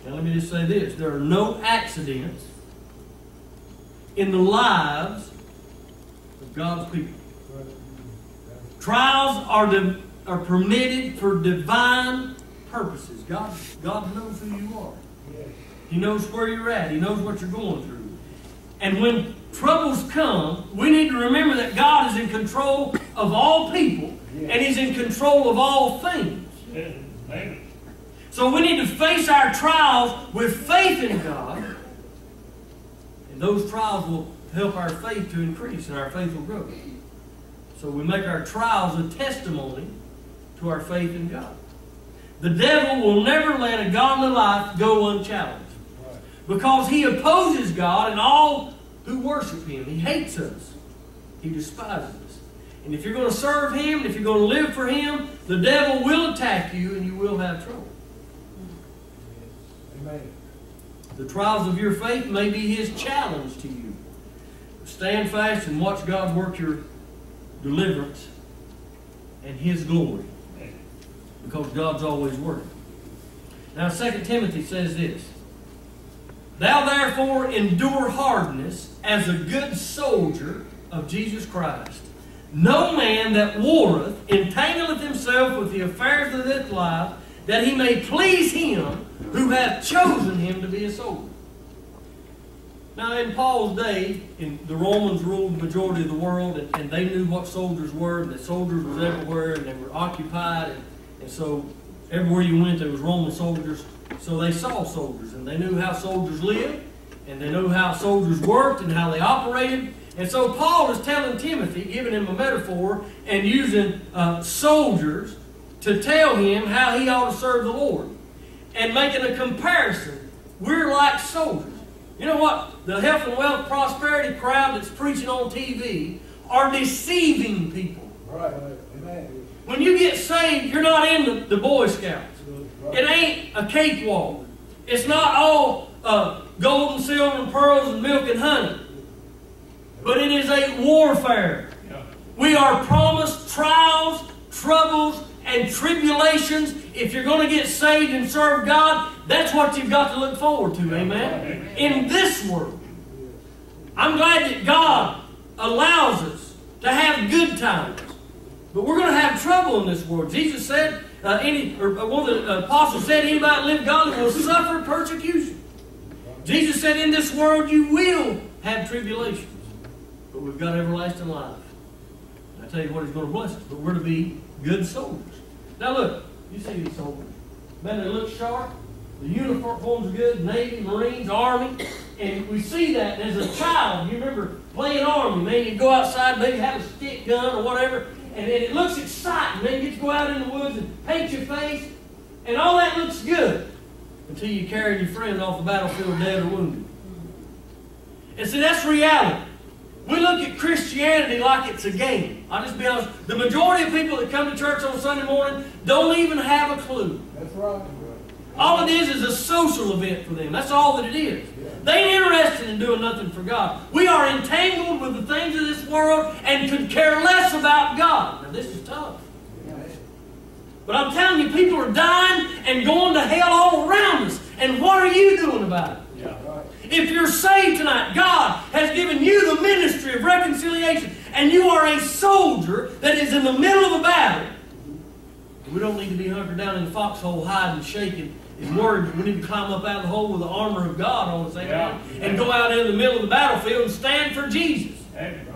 Now let me just say this. There are no accidents in the lives of God's people. Trials are permitted for divine purposes. God knows who you are. He knows where you're at. He knows what you're going through. And when troubles come, we need to remember that God is in control of all people, and He's in control of all things. So we need to face our trials with faith in God, and those trials will help our faith to increase, and our faith will grow. So we make our trials a testimony to our faith in God. The devil will never let a godly life go unchallenged, because he opposes God and all who worship Him. He hates us. He despises us. And if you're going to serve Him, and if you're going to live for Him, the devil will attack you and you will have trouble. Amen. The trials of your faith may be His challenge to you. Stand fast and watch God work your deliverance and His glory, because God's always working. Now 2 Timothy says this: Thou therefore endure hardness as a good soldier of Jesus Christ. No man that warreth entangleth himself with the affairs of this life, that he may please Him who hath chosen him to be a soldier. Now in Paul's day, the Romans ruled the majority of the world, and they knew what soldiers were, and the soldiers was everywhere, and they were occupied, and so everywhere you went there was Roman soldiers. So they saw soldiers, and they knew how soldiers lived, and they knew how soldiers worked and how they operated. And so Paul is telling Timothy, giving him a metaphor and using soldiers to tell him how he ought to serve the Lord, and making a comparison. We're like soldiers. You know what? The health and wealth prosperity crowd that's preaching on TV are deceiving people. Right. Amen. When you get saved, you're not in the Boy Scouts. It ain't a cakewalk. It's not all gold and silver and pearls and milk and honey. But it is a warfare. Yeah. We are promised trials, troubles, and tribulations. If you're going to get saved and serve God, that's what you've got to look forward to. Amen? In this world. I'm glad that God allows us to have good times. But we're going to have trouble in this world. Jesus said, one of the apostles said, anybody that live godly will suffer persecution. Jesus said, in this world you will have tribulations, but we've got everlasting life. And I tell you what, He's going to bless us, but we're to be good soldiers. Now look, you see these soldiers. Man, they look sharp. The uniforms are good, Navy, Marines, Army. And we see that as a child. You remember playing Army, man, you'd go outside, maybe have a stick gun or whatever, and it looks exciting. Man, you get to go out in the woods and paint your face, and all that looks good until you carry your friend off the battlefield dead or wounded. And see, that's reality. We look at Christianity like it's a game. I'll just be honest. The majority of people that come to church on Sunday morning don't even have a clue. That's right. All it is a social event for them. That's all that it is. They ain't interested in doing nothing for God. We are entangled with the things of this world and could care less about God. Now this is tough. But I'm telling you, people are dying and going to hell all around us. And what are you doing about it? Yeah. If you're saved tonight, God has given you the ministry of reconciliation, and you are a soldier that is in the middle of a battle. We don't need to be hunkered down in the foxhole, hiding, shaking, and worried. We need to climb up out of the hole with the armor of God on us, and go out in the middle of the battlefield and stand for Jesus. Amen.